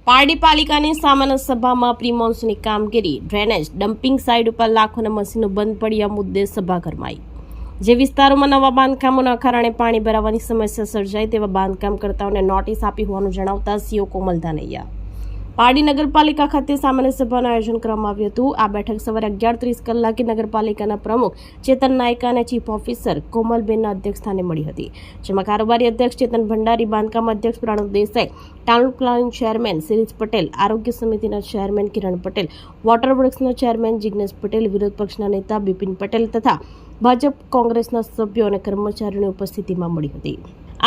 પારડી પાલિકાની સામાન્ય સભામાં પ્રી મોન્સૂનની કામગીરી, ડ્રેનેજ, ડમ્પિંગ સાઇટ ઉપર લાખોના મશીનો બંધ પડ્યા મુદ્દે સભા ગરમાઈ। જે વિસ્તારોમાં નવા બાંધકામોના કારણે પાણી ભરાવાની સમસ્યા સર્જાય તેવા બાંધકામ કરતાઓને નોટિસ આપી હોવાનું જણાવતા સીઓ કોમલ ધાનૈયા પારડી નગરપાલિકા ખાતે સામાન્ય સભાનું આયોજન કરવામાં આવ્યું હતું। આ બેઠક સવારે 11:30 કલાકે નગરપાલિકાના પ્રમુખ ચેતન નાયકા અને ચીફ ઓફિસર કોમલબેનના અધ્યક્ષસ્થાને મળી હતી, જેમાં કારોબારી અધ્યક્ષ ચેતન ભંડારી, બાંધકામ અધ્યક્ષ Pranav Desai, town planning chairman Shirish Patel, આરોગ્ય સમિતિના ચેરમેન કિરણ પટેલ, વોટર વર્ક્સના ચેરમેન જિગ્નેશ પટેલ, વિરોધ પક્ષના નેતા બિપિન પટેલ તથા ભાજપ કોંગ્રેસના સભ્યો અને કર્મચારીઓની ઉપસ્થિતિમાં મળી હતી।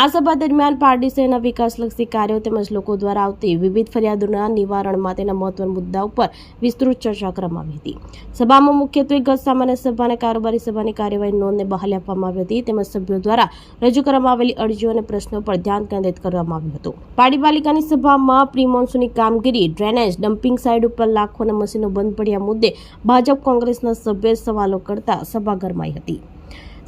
આ સભા દરમિયાન પારડી શહેરના વિકાસલક્ષી કાર્યો તેમજ લોકો દ્વારા આવતી વિવિધ ફરિયાદોના નિવારણ માટેના મહત્વના મુદ્દા ઉપર વિસ્તૃત ચર્ચા કરવામાં આવી હતી। સભામાં મુખ્યત્વે ગત સામાન્ય સભા અને કારોબારી સભાની કાર્યવાહી નોંધને બહાલી આપવામાં આવી હતી, તેમજ સભ્યો દ્વારા રજૂ કરવામાં આવેલી અરજીઓ અને પ્રશ્નો પર ધ્યાન કેન્દ્રિત કરવામાં આવ્યું હતું। પારડી પાલિકાની સભામાં પ્રી મોન્સૂનની કામગીરી, ડ્રેનેજ, ડમ્પિંગ સાઇટ ઉપર લાખોના મશીનો બંધ પડ્યા મુદ્દે ભાજપ કોંગ્રેસના સભ્યોએ સવાલો કરતા સભા ગરમાઈ હતી।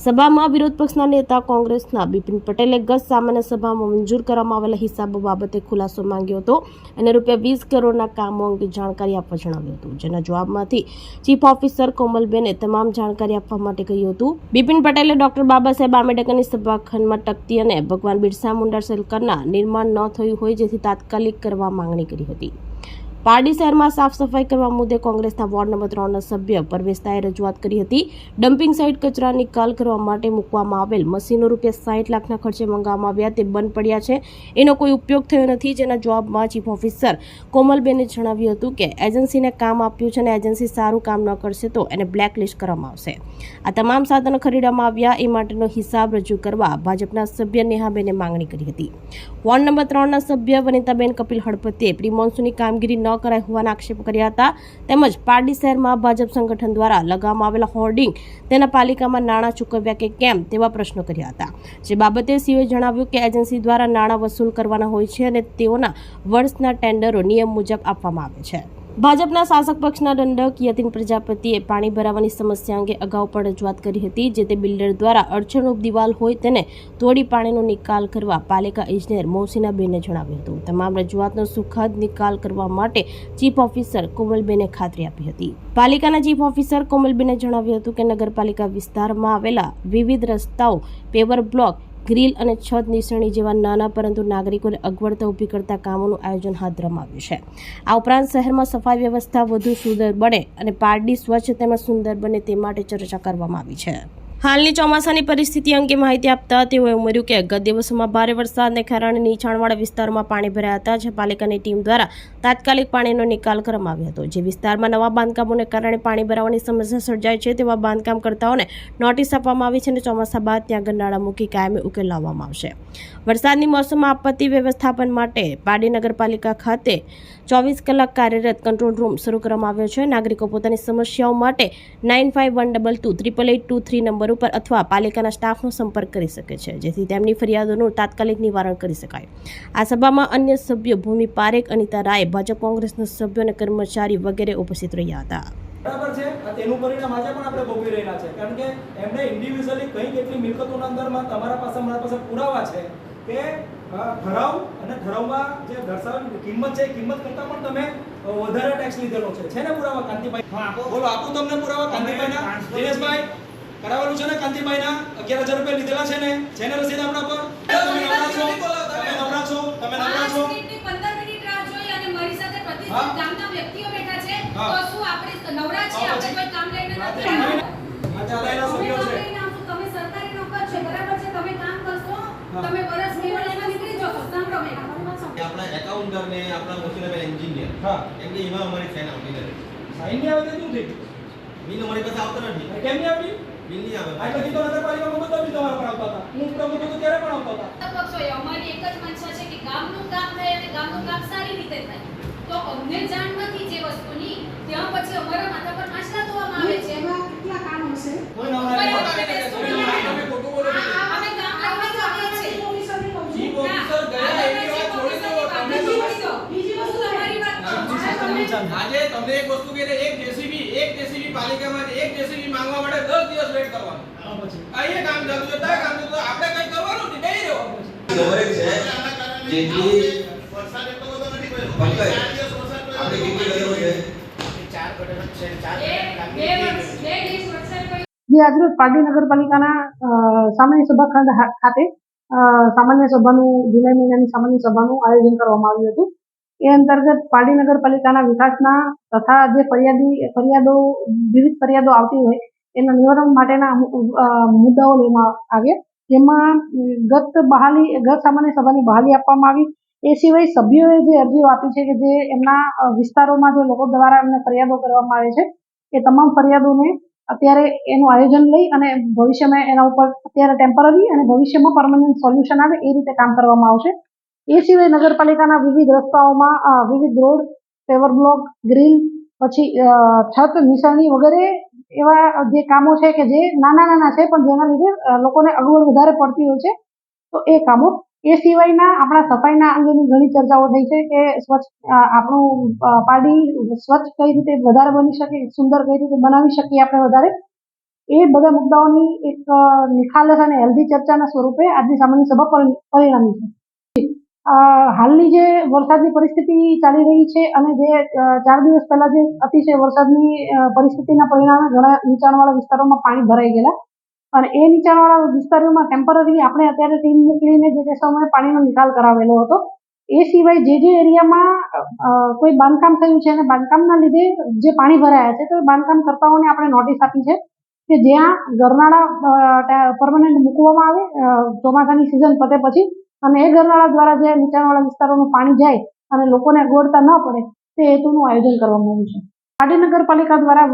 સભામાં વિરોધ પક્ષના નેતા કોંગ્રેસના બિપિન પટેલે ગત સામાન્ય સભામાં મંજૂર કરવામાં આવેલા હિસાબો બાબતે ખુલાસો માંગ્યો હતો અને ₹20 કરોડના કામો અંગે જાણકારી આપવા જણાવ્યું હતું, જેના જવાબમાંથી ચીફ ઓફિસર કોમલબેને તમામ જાણકારી આપવા માટે કહ્યું હતું। બિપિન પટેલે ડોક્ટર બાબા સાહેબ આંબેડકરની સભાખંડમાં તકતી અને ભગવાન બિરસા મુંડા સર્કલના નિર્માણ ન થયું હોય, જેથી તાત્કાલિક કરવા માંગણી કરી હતી। પારડી શહેરમાં સાફ સફાઈ કરવા મુદ્દે કોંગ્રેસના વોર્ડ નંબર 3ના સભ્ય પરવેશતાએ રજૂઆત કરી હતી। ડમ્પિંગ સાઇટ કચરા નિકાલ કરવા માટે મૂકવામાં આવેલ મશીનો ₹60 લાખના ખર્ચે મંગાવવામાં આવ્યા, તે બંધ પડ્યા છે, એનો કોઈ ઉપયોગ થયો નથી, જેના જવાબમાં ચીફ ઓફિસર કોમલબેને જણાવ્યું હતું કે એજન્સીને કામ આપ્યું છે અને એજન્સી સારું કામ ન કરશે તો એને બ્લેકલિસ્ટ કરવામાં આવશે। આ તમામ સાધનો ખરીદવામાં આવ્યા એ માટેનો હિસાબ રજૂ કરવા ભાજપના સભ્ય નેહાબેને માંગણી કરી હતી। વોર્ડ નંબર 3ના સભ્ય વનિતાબેન કપિલ હળપતિએ પ્રી મોન્સૂનની કામગીરી ન કરાય હોવાના આક્ષેપ કર્યા હતા, તેમજ પારડી શહેરમાં ભાજપ સંગઠન દ્વારા લગાવવામાં આવેલા હોર્ડિંગ તેના પાલિકામાં નાણાં ચૂકવ્યા કે કેમ તેવા પ્રશ્નો કર્યા હતા, જે બાબતે સીઓએ જણાવ્યું કે એજન્સી દ્વારા નાણાં વસૂલ કરવાના હોય છે અને તેઓના વર્ષના ટેન્ડરો નિયમ મુજબ આપવામાં આવે છે। ભાજપના શાસક પક્ષના દંડક યતીન પ્રજાપતિએ પાણી ભરાવાની સમસ્યા અંગે અગાઉ પણ રજૂઆત કરી હતી, જે તે બિલ્ડર દ્વારા અડચણરૂપ દિવાલ હોય તેને તોડી પાણીનો નિકાલ કરવા પાલિકા ઇજનેર મોહસીનાબેને જણાવ્યું હતું। તમામ રજૂઆતનો સુખદ નિકાલ કરવા માટે ચીફ ઓફિસર કોમલબેને ખાતરી આપી હતી। પાલિકાના ચીફ ઓફિસર કોમલબેને જણાવ્યું હતું કે નગરપાલિકા વિસ્તારમાં આવેલા વિવિધ રસ્તાઓ, પેવર બ્લોક, ગ્રીલ અને છત નિસરણી જેવા નાના પરંતુ નાગરિકોને અગવડતા ઊભી કરતા કામોનું આયોજન હાથ ધરવામાં આવ્યું છે। આ ઉપરાંત શહેરમાં સફાઈ વ્યવસ્થા વધુ સુંદર બને અને પારડી સ્વચ્છ તેમજ સુંદર બને તે માટે ચર્ચા કરવામાં આવી છે। હાલની ચોમાસાની પરિસ્થિતિ અંગે માહિતી આપતા તેઓએ ઉમેર્યું કે ગત દિવસોમાં ભારે વરસાદને કારણે નીચાણવાળા વિસ્તારોમાં પાણી ભરાયા હતા, જે પાલિકાની ટીમ દ્વારા તાત્કાલિક પાણીનો નિકાલ કરવામાં આવ્યો હતો। જે વિસ્તારમાં નવા બાંધકામોને કારણે પાણી ભરાવાની સમસ્યા સર્જાય છે તેવા બાંધકામ કરતાઓને નોટિસ આપવામાં આવી છે અને ચોમાસા બાદ ત્યાં ગરનાળા મૂકી કાયમી ઉકેલ લાવવામાં આવશે। વરસાદની મોસમમાં આપત્તિ વ્યવસ્થાપન માટે પારડી નગરપાલિકા ખાતે 24 કલાક કાર્યરત કંટ્રોલ રૂમ શરૂ કરવામાં આવ્યો છે। નાગરિકો પોતાની સમસ્યાઓ માટે 9512288823 નંબર ઉપર અથવા પાલિકાના સ્ટાફનો સંપર્ક કરી શકે છે, જેથી તેમની ફરિયાદોનું તાત્કાલિક નિવારણ કરી શકાય। આ સભામાં અન્ય સભ્યો ભૂમિ પારેખ, અનિતા રાય, ભાજપ કોંગ્રેસના સભ્યો અને કર્મચારી વગેરે ઉપસ્થિત રહ્યા હતા। બરાબર છે, તેનું પરિણામ આજે પણ આપણે ભોગવી રહ્યા છે, કારણ કે એમને ઇન્ડિવિજ્યુઅલી કઈ કેટલી મિલકતોના અંદરમાં તમારા પાસે મારા પાસે પુરાવા છે કે ઠરાવ અને ઠરાવમાં જે દર્શાવેલી કિંમત છે, કિંમત કરતાં પણ તમે વધારે ટેક્સ લીધેલો છે ને પુરાવા કાંતિભાઈ? હા, બોલો, આપું તમને પુરાવા કાંતિભાઈના? દિનેશભાઈ કરાવેલું છે ને કાંતિભાઈના? 11,000 રૂપિયા લીધેલા છે ને? છે ને રસીદ આપણા પર? તમે નવરા છો? તમે નવરા છો? તમે નવરા છો? 15 મિનિટ રાહ જોઈ અને મારી સાથે પ્રતિષ્ઠિત ગામના વ્યક્તિઓ બેઠા છે, તો શું આપણે નવરા છીએ? આપણે કોઈ કામ લઈને નથી આ ચાલેલા સભ્યો છે, તમે સરકારી નોકર છે, બરાબર છે, તમે કામ કરશો, તમે વર્ષ બે વર્ષમાં નીકળી જશો, સાંભળો મેં આપણા એકાઉન્ટર ને આપણા મશીનરી એન્જિનિયર, હા, એમ કે એમાં અમારી સાઈન આવતી નથી। સાઈન નહીં આવે તો શું થઈ? બિલ અમારી પાસે આવતો નથી। કેમ નહીં આવતી? બિલ નહીં આવે। આ પછી તો નગરપાલિકામાં બધા બિલ તમારા પર આવતા હતા, હું પ્રમુખ હતો ત્યારે પણ આવતા હતા। પક્ષોએ અમારી એક જ મંશા છે કે ગામનું કામ થાય અને ગામનું કામ સારી રીતે થાય, તો અમને જાણ નથી જે વસ્તુની, ત્યાં પછી અમારા માથા પર માછલા ધોવામાં આવે છે। એમાં કેટલા કામ હશે? કોઈ નવરા નહીં, તમે ખોટું બોલો છો। અમે કામ કરવા જઈએ છીએ। ચીફ ઓફિસર ગયા એરિયા છોડી દો, તમે બીજી વસ્તુ તમારી વાત આજે તમને એક વસ્તુ કહે, એક જેસીબી પાલિકામાં એક જેસીબી માંગવા માટે 10 દિવસ વેટ કરવાનો। આ એ કામ ચાલુ છે, ત્યાં કામ ચાલુ, આપણે કઈ કરવાનું નથી, બેહી રહ્યો ખબર છે જેથી વરસાદ એટલો બધો નથી પડ્યો। આપણે કેટલી ગયો છે? બે દિવસ વરસાદ પડ્યો. જે આજરોજ પારડી નગરપાલિકાના સામાન્ય સભા ખંડ ખાતે સામાન્ય સભાનું જુલાઈ મહિનાની સામાન્ય સભાનું આયોજન કરવામાં આવ્યું હતું. એ અંતર્ગત પારડી નગરપાલિકાના વિકાસના તથા જે વિવિધ ફરિયાદો આવતી હોય એના નિવારણ માટેના મુદ્દાઓ લેવામાં આવ્યા. જેમાં ગત સામાન્ય સભાની બહાલી આપવામાં આવી. એ સિવાય સભ્યોએ જે અરજીઓ આપી છે કે જે એમના વિસ્તારોમાં જે લોકો દ્વારા એમને ફરિયાદો કરવામાં આવે છે એ તમામ ફરિયાદોને અત્યારે એનું આયોજન લઈ અને ભવિષ્યમાં એના ઉપર અત્યારે ટેમ્પરરી અને ભવિષ્યમાં પરમનન્ટ સોલ્યુશન આવે એ રીતે કામ કરવામાં આવશે. એ સિવાય નગરપાલિકાના વિવિધ રસ્તાઓમાં વિવિધ રોડ, પેવર બ્લોક, ગ્રીલ, પછી છત, નિશાની વગેરે એવા જે કામો છે કે જે નાના છે પણ જેના લીધે લોકોને અગવડ વધારે પડતી હોય છે તો એ કામો. એ સિવાયના આપણા સફાઈના અંગેની ઘણી ચર્ચાઓ થઈ છે કે આપણું પારડી સ્વચ્છ કઈ રીતે વધારે બની શકે, સુંદર કઈ રીતે બનાવી શકીએ આપણે વધારે. એ બધા મુદ્દાઓની એક નિખાલસ અને હેલ્ધી ચર્ચાના સ્વરૂપે આજની સામાન્ય સભા પરિણમી છે. હાલની જે વરસાદની પરિસ્થિતિ ચાલી રહી છે અને જે 4 દિવસ પહેલા જે અતિશય વરસાદની પરિસ્થિતિના પરિણામે ઘણા નીચાણવાળા વિસ્તારોમાં પાણી ભરાઈ ગયેલા અને એ નીચાણવાળા વિસ્તારોમાં ટેમ્પરરી આપણે અત્યારે ટીમ મોકલીને જે સમયે પાણીનો નિકાલ કરાવેલો હતો. એ સિવાય જે એરિયામાં કોઈ બાંધકામ થયું છે અને બાંધકામના લીધે જે પાણી ભરાયા છે તો એ બાંધકામકર્તાઓને આપણે નોટિસ આપી છે કે જ્યાં ગરનાળા પરમનન્ટ મૂકવામાં આવે ચોમાસાની સિઝન પતે પછી અને એ ગરનાળા દ્વારા જે નીચાણવાળા વિસ્તારોનું પાણી જાય અને લોકોને અગવડતા ન પડે તે હેતુનું આયોજન કરવામાં આવ્યું છે. પારડી નગરપાલિકા દ્વારા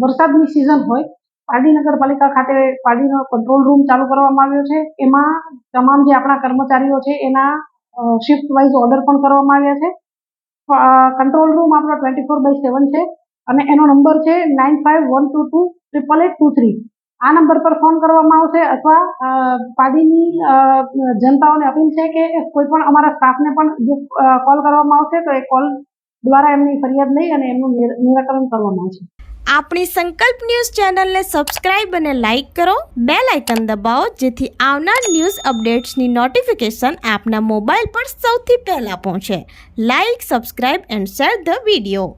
વરસાદની સિઝન હોય પારડી નગરપાલિકા ખાતે પારડીનો કંટ્રોલ રૂમ ચાલુ કરવામાં આવ્યો છે. એમાં તમામ જે આપણા કર્મચારીઓ છે એના શિફ્ટ વાઇઝ ઓર્ડર પણ કરવામાં આવ્યા છે. કંટ્રોલ રૂમ આપણો 24/7 છે અને એનો નંબર છે 9512288823. આ નંબર પર ફોન કરવામાં આવશે અથવા પારડીની જનતાઓને અપીલ છે કે કોઈ પણ અમારા સ્ટાફને પણ જો કોલ કરવામાં આવશે તો એ કોલ દ્વારા એમની ફરિયાદ લઈ અને એમનું નિરાકરણ કરવામાં આવશે. આપણી સંકલ્પ ન્યૂઝ ચેનલને સબસ્ક્રાઇબ અને લાઇક કરો, બેલ આઇકન દબાવો જેથી આવનાર ન્યૂઝ અપડેટ્સની નોટિફિકેશન આપના મોબાઈલ પર સૌથી પહેલા પહોંચે. Like, subscribe and share the video.